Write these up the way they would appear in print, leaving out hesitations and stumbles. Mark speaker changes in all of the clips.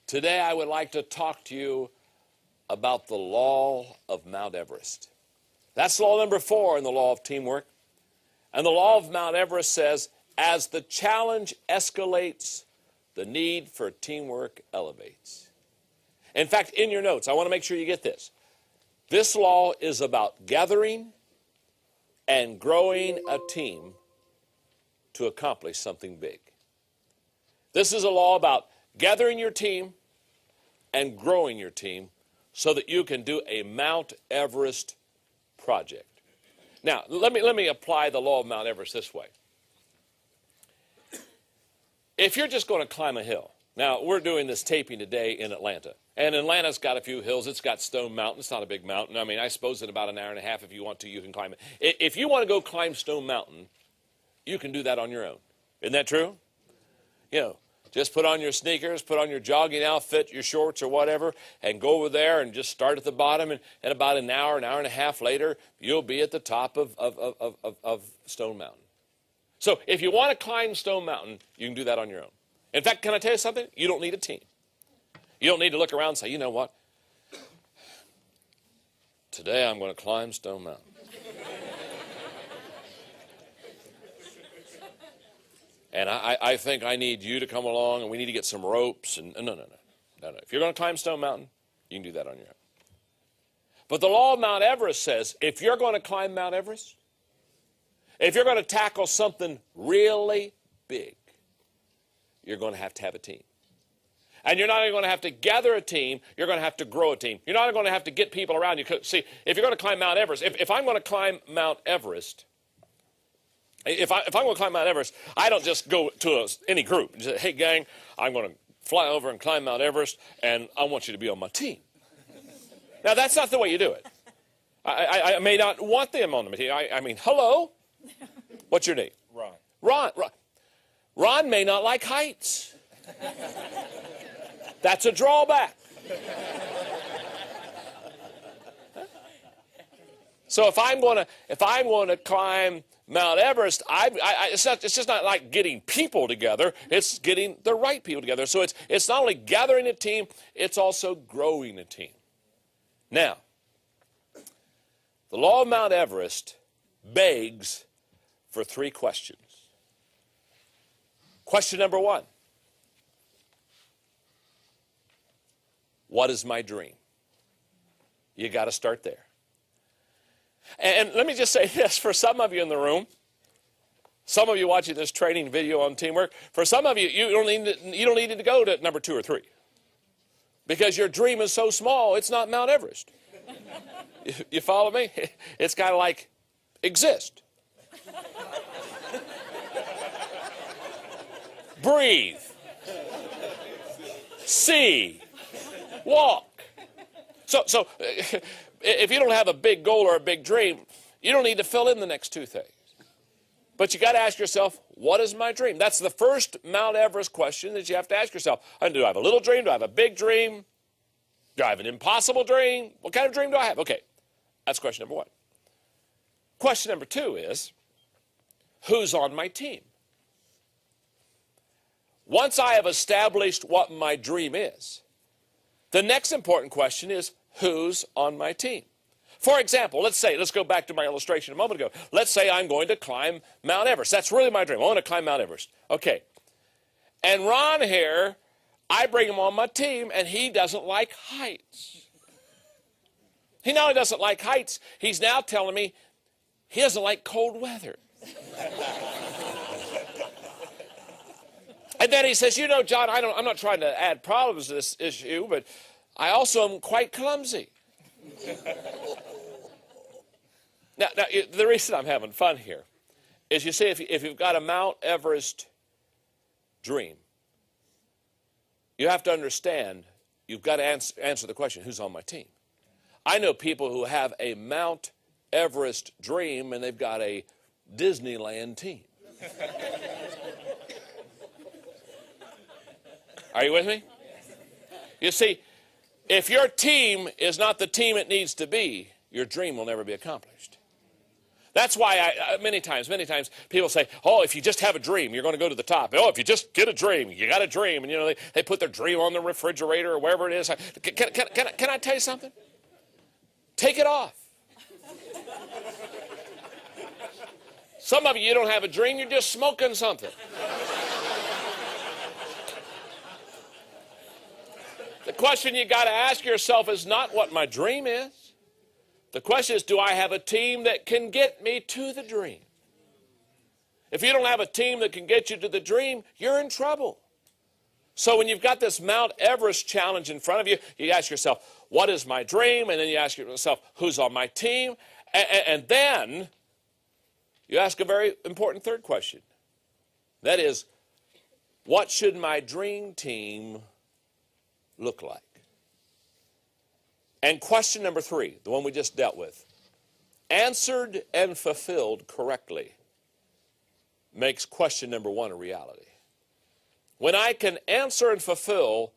Speaker 1: Today I would like to talk to you about the law of Mount Everest. That's law number 4 in the law of teamwork. And the law of Mount Everest says, as the challenge escalates, the need for teamwork elevates. In fact, in your notes, I want to make sure you get this. This law is about gathering and growing a team to accomplish something big. This is a law about gathering your team and growing your team so that you can do a Mount Everest project. Now, let me apply the law of Mount Everest this way. If you're just going to climb a hill, now we're doing this taping today in Atlanta, and Atlanta's got a few hills. It's got Stone Mountain. It's not a big mountain. I mean, I suppose in about an hour and a half, if you want to, you can climb it. If you want to go climb Stone Mountain, you can do that on your own. Isn't that true? You know, just put on your sneakers, put on your jogging outfit, your shorts or whatever, and go over there and just start at the bottom. And about an hour and a half later, you'll be at the top of Stone Mountain. So if you want to climb Stone Mountain, you can do that on your own. In fact, can I tell you something? You don't need a team. You don't need to look around and say, you know what? Today I'm going to climb Stone Mountain. And I think I need you to come along, and we need to get some ropes. And no. If you're going to climb Stone Mountain, you can do that on your own. But the law of Mount Everest says, if you're going to climb Mount Everest, if you're going to tackle something really big, you're going to have a team. And you're not only going to have to gather a team, you're going to have to grow a team. You're not going to have to get people around you. See, if you're going to climb Mount Everest, if I'm going to climb Mount Everest, if I'm going to climb Mount Everest, I don't just go to any group and say, hey, gang, I'm going to fly over and climb Mount Everest, and I want you to be on my team. Now, that's not the way you do it. I may not want them on the team. I mean, hello? What's your name? Ron. Ron may not like heights. That's a drawback. So if I'm going to climb Mount Everest, it's just not like getting people together. It's getting the right people together. So it's not only gathering a team, it's also growing a team. Now, the law of Mount Everest begs for 3 questions. Question number 1. What is my dream? You got to start there. And let me just say this, for some of you in the room, some of you watching this training video on teamwork, for some of you, you don't need to go to number 2 or 3. Because your dream is so small, it's not Mount Everest. You follow me? It's kind of like exist. Breathe. See. Walk. So if you don't have a big goal or a big dream, you don't need to fill in the next 2 things. But you got to ask yourself, what is my dream? That's the first Mount Everest question that you have to ask yourself. Do I have a little dream? Do I have a big dream? Do I have an impossible dream? What kind of dream do I have? Okay, that's question number 1. Question number 2 is, who's on my team? Once I have established what my dream is, the next important question is, who's on my team? For example, let's go back to my illustration a moment ago. Let's say I'm going to climb Mount Everest. That's really my dream. I want to climb Mount Everest. Okay. And Ron here, I bring him on my team, and he doesn't like heights. He not only doesn't like heights, he's now telling me he doesn't like cold weather. And then he says, you know, John, I'm not trying to add problems to this issue, but I also am quite clumsy. Now, the reason I'm having fun here is, you see, if you've got a Mount Everest dream, you have to understand, you've got to answer the question, who's on my team? I know people who have a Mount Everest dream, and they've got a Disneyland team. Are you with me? You see, if your team is not the team it needs to be, your dream will never be accomplished. That's why many times people say, oh, if you just have a dream, you're going to go to the top. Oh, if you just get a dream, you got a dream. And, you know, they put their dream on the refrigerator or wherever it is. Can I tell you something? Take it off. Some of you don't have a dream, you're just smoking something. The question you got to ask yourself is not what my dream is. The question is, do I have a team that can get me to the dream? If you don't have a team that can get you to the dream, you're in trouble. So when you've got this Mount Everest challenge in front of you, you ask yourself, what is my dream? And then you ask yourself, who's on my team? And then you ask a very important third question. That is, what should my dream team look like? And question number 3, the one we just dealt with, answered and fulfilled correctly, makes question number 1 a reality. When I can answer and fulfill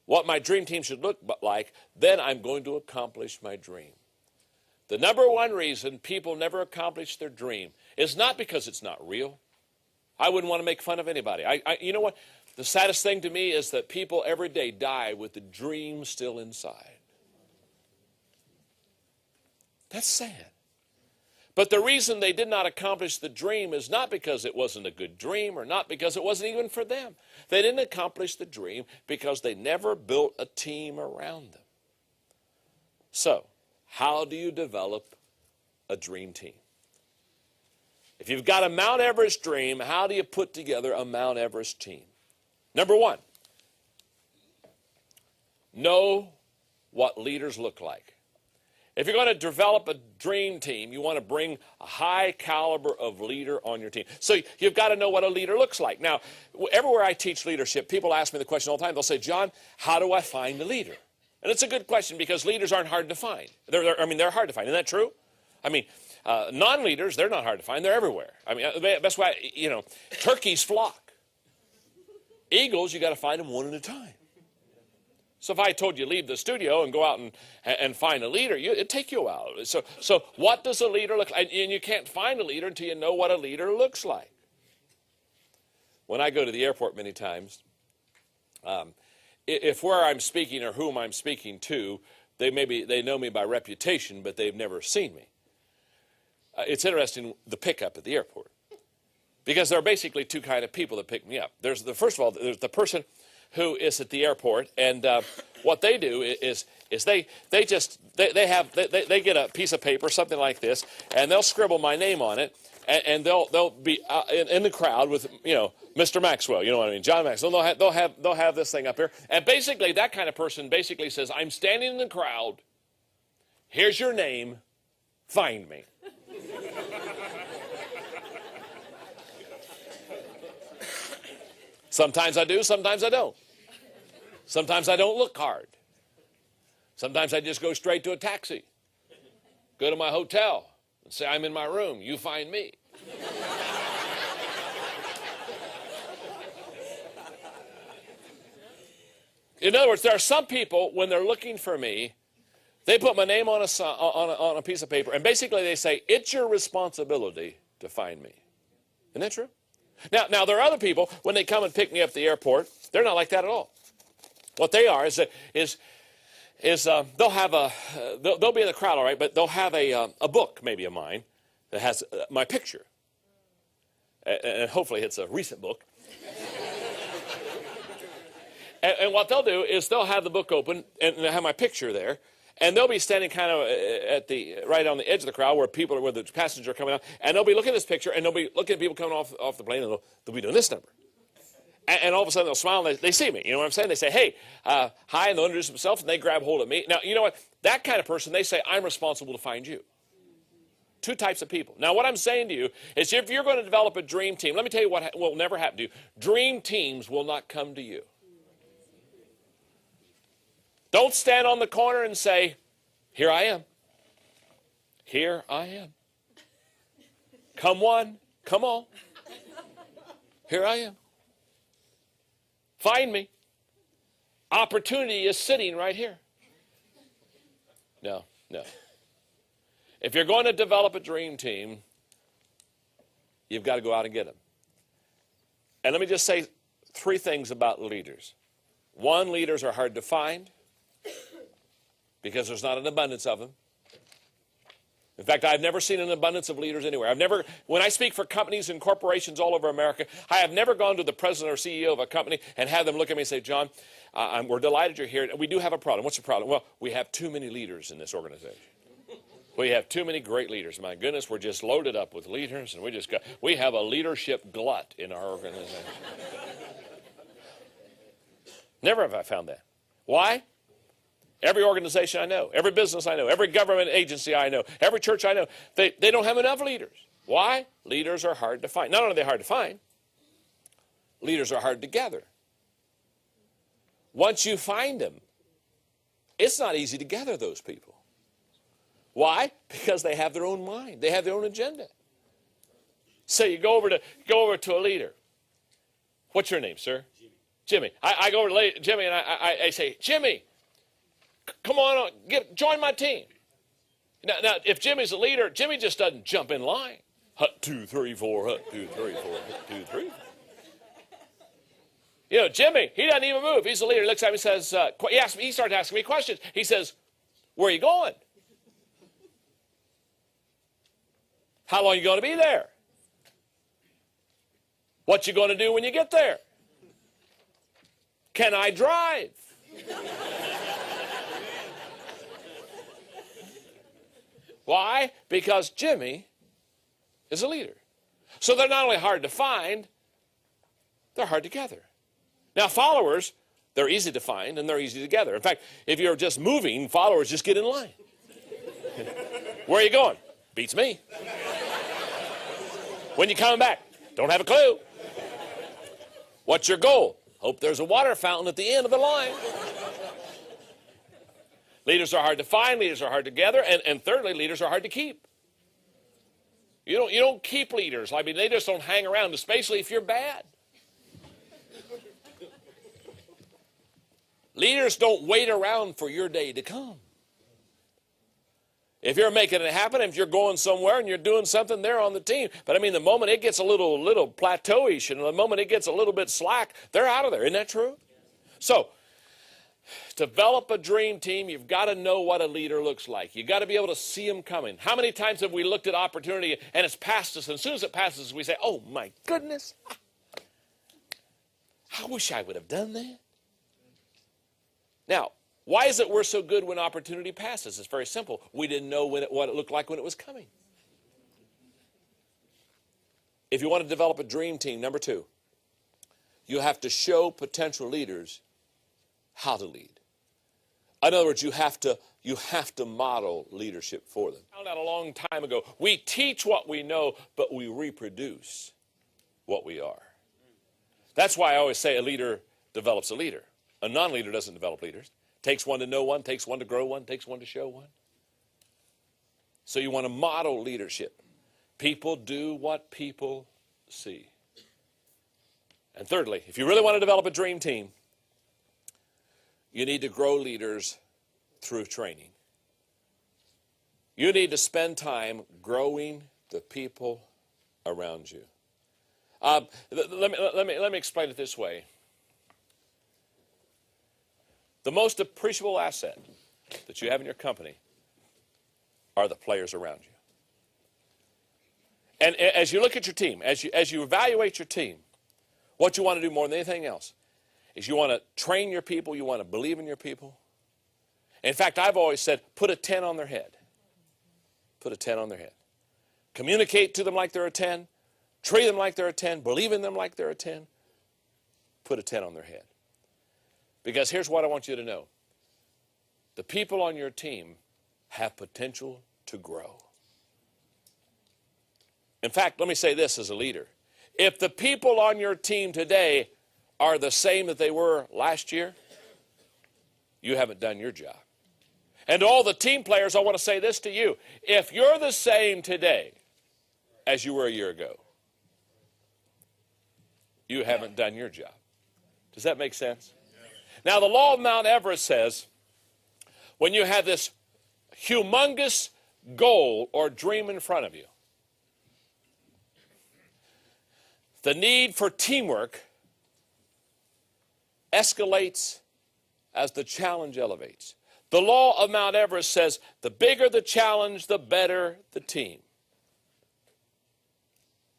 Speaker 1: what my dream team should look like, then I'm going to accomplish my dream. The number 1 reason people never accomplish their dream is not because it's not real. I wouldn't want to make fun of anybody. You know what? The saddest thing to me is that people every day die with the dream still inside. That's sad. But the reason they did not accomplish the dream is not because it wasn't a good dream or not because it wasn't even for them. They didn't accomplish the dream because they never built a team around them. So, how do you develop a dream team? If you've got a Mount Everest dream, how do you put together a Mount Everest team? Number 1, know what leaders look like. If you're going to develop a dream team, you want to bring a high caliber of leader on your team. So you've got to know what a leader looks like. Now, everywhere I teach leadership, people ask me the question all the time. They'll say, John, how do I find a leader? And it's a good question because leaders aren't hard to find. They're hard to find. Isn't that true? Non-leaders, they're not hard to find. They're everywhere. That's why, turkeys flock. Eagles, you got to find them one at a time. So if I told you leave the studio and go out and find a leader, it'd take you a while. So what does a leader look like? And you can't find a leader until you know what a leader looks like. When I go to the airport many times, if where I'm speaking or whom I'm speaking to, they know me by reputation, but they've never seen me. It's interesting, the pickup at the airport. Because there are basically 2 kinds of people that pick me up. First of all, there's the person who is at the airport, and what they do is they get a piece of paper, something like this, and they'll scribble my name on it, and they'll be in the crowd with Mr. Maxwell, you know what I mean, John Maxwell. They'll have this thing up here, and basically that kind of person basically says, I'm standing in the crowd. Here's your name. Find me. Sometimes I do, sometimes I don't. Sometimes I don't look hard. Sometimes I just go straight to a taxi. Go to my hotel and say, I'm in my room, you find me. In other words, there are some people, when they're looking for me, they put my name on a piece of paper, and basically they say, it's your responsibility to find me. Isn't that true? Now there are other people, when they come and pick me up at the airport, they're not like that at all. What they are is they'll be in the crowd, all right, but they'll have a book, maybe of mine, that has my picture. And hopefully it's a recent book. and what they'll do is they'll have the book open and they'll have my picture there. And they'll be standing kind of right on the edge of the crowd where the passengers are coming out, and they'll be looking at this picture, and they'll be looking at people coming off the plane, and they'll be doing this number. And all of a sudden they'll smile, and they see me. You know what I'm saying? They say, hey, hi, and they'll introduce themselves, and they grab hold of me. Now, you know what? That kind of person, they say, I'm responsible to find you. 2 types of people. Now, what I'm saying to you is if you're going to develop a dream team, let me tell you what will never happen to you. Dream teams will not come to you. Don't stand on the corner and say, here I am. Here I am. Come one, come all. Here I am. Find me. Opportunity is sitting right here. No. If you're going to develop a dream team, you've got to go out and get them. And let me just say 3 things about leaders. 1, leaders are hard to find because there's not an abundance of them. In fact, I've never seen an abundance of leaders anywhere. When I speak for companies and corporations all over America, I have never gone to the president or CEO of a company and had them look at me and say, John, we're delighted you're here. We do have a problem. What's the problem? Well, we have too many leaders in this organization. We have too many great leaders. My goodness, we're just loaded up with leaders, and we have a leadership glut in our organization. Never have I found that. Why? Every organization I know, every business I know, every government agency I know, every church I know, they don't have enough leaders. Why? Leaders are hard to find. Not only are they hard to find, leaders are hard to gather. Once you find them, it's not easy to gather those people. Why? Because they have their own mind. They have their own agenda. So you go over to a leader. What's your name, sir? Jimmy. I go over to Jimmy and I say, Jimmy, come on, join my team. Now, if Jimmy's a leader, Jimmy just doesn't jump in line. Hut 2, 3, 4, hut 2, 3, 4, hut 2, 3. You know, Jimmy, he doesn't even move. He's the leader. He looks at me and says, he starts asking me questions. He says, where are you going? How long are you going to be there? What you going to do when you get there? Can I drive? Why? Because Jimmy is a leader. So they're not only hard to find, they're hard to gather. Now, followers, they're easy to find and they're easy to gather. In fact, if you're just moving, followers just get in line. Where are you going? Beats me. When you coming back? Don't have a clue. What's your goal? Hope there's a water fountain at the end of the line. Leaders are hard to find, leaders are hard to gather, and thirdly, leaders are hard to keep. You don't keep leaders. I mean, they just don't hang around, especially if you're bad. Leaders don't wait around for your day to come. If you're making it happen, if you're going somewhere and you're doing something, they're on the team. But I mean, the moment it gets a little plateauish and the moment it gets a little bit slack, they're out of there. Isn't that true? So, develop a dream team, you've got to know what a leader looks like. You've got to be able to see them coming. How many times have we looked at opportunity and it's passed us, and as soon as it passes us, we say, oh my goodness, I wish I would have done that. Now, why is it we're so good when opportunity passes? It's very simple. We didn't know what it looked like when it was coming. If you want to develop a dream team, number 2, you have to show potential leaders how to lead. In other words, you have to model leadership for them. I found out a long time ago, we teach what we know, but we reproduce what we are. That's why I always say a leader develops a leader. A non-leader doesn't develop leaders. Takes one to know one, takes one to grow one, takes one to show one. So you want to model leadership. People do what people see. And thirdly, if you really want to develop a dream team, you need to grow leaders through training. You need to spend time growing the people around you. Let me explain it this way. The most appreciable asset that you have in your company are the players around you. And as you look at your team, as you evaluate your team, what you want to do more than anything else is you want to train your people, you want to believe in your people. In fact, I've always said, put a 10 on their head. Put a 10 on their head. Communicate to them like they're a 10. Treat them like they're a 10. Believe in them like they're a 10. Put a 10 on their head. Because here's what I want you to know. The people on your team have potential to grow. In fact, let me say this as a leader. If the people on your team today are the same that they were last year, you haven't done your job. And to all the team players, I want to say this to you. If you're the same today as you were a year ago, you haven't done your job. Does that make sense? Now, the law of Mount Everest says when you have this humongous goal or dream in front of you, the need for teamwork escalates as the challenge elevates. The law of Mount Everest says the bigger the challenge, the better the team.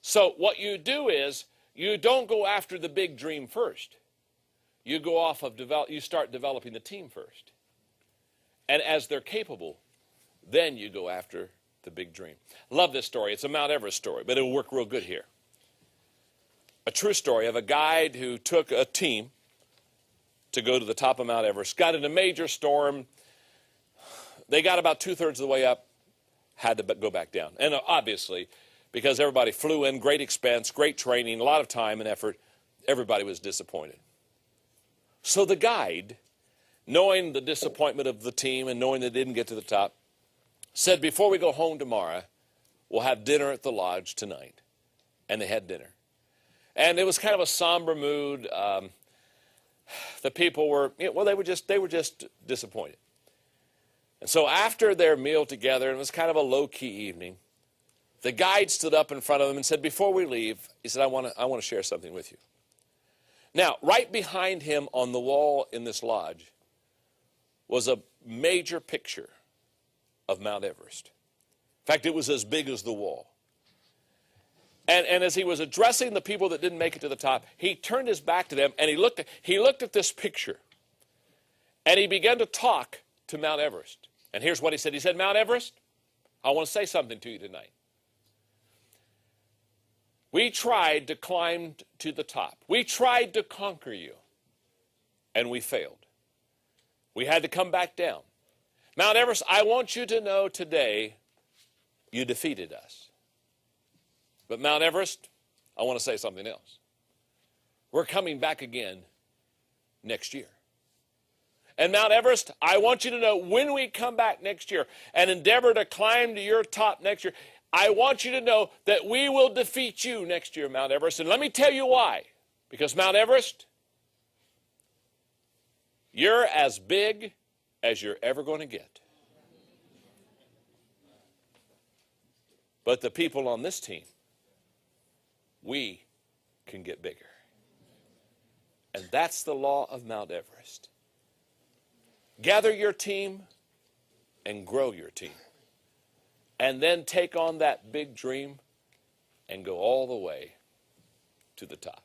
Speaker 1: So what you do is you don't go after the big dream first. You go off of you start developing the team first. And as they're capable, then you go after the big dream. Love this story. It's a Mount Everest story, but it'll work real good here. A true story of a guide who took a team to go to the top of Mount Everest, got in a major storm. They got about 2/3 of the way up, had to go back down. And obviously, because everybody flew in, great expense, great training, a lot of time and effort, everybody was disappointed. So the guide, knowing the disappointment of the team and knowing they didn't get to the top, said, before we go home tomorrow, we'll have dinner at the lodge tonight. And they had dinner. And it was kind of a somber mood. The people were, well, they were just disappointed. And so after their meal together, and it was kind of a low-key evening, the guide stood up in front of them and said, before we leave, he said, I want to share something with you. Now, right behind him on the wall in this lodge was a major picture of Mount Everest. In fact, it was as big as the wall. And as he was addressing the people that didn't make it to the top, he turned his back to them and he looked at this picture. And he began to talk to Mount Everest. And here's what he said. He said, Mount Everest, I want to say something to you tonight. We tried to climb to the top. We tried to conquer you. And we failed. We had to come back down. Mount Everest, I want you to know today you defeated us. But Mount Everest, I want to say something else. We're coming back again next year. And Mount Everest, I want you to know when we come back next year and endeavor to climb to your top next year, I want you to know that we will defeat you next year, Mount Everest. And let me tell you why. Because Mount Everest, you're as big as you're ever going to get. But the people on this team, we can get bigger. And that's the law of Mount Everest. Gather your team and grow your team. And then take on that big dream and go all the way to the top.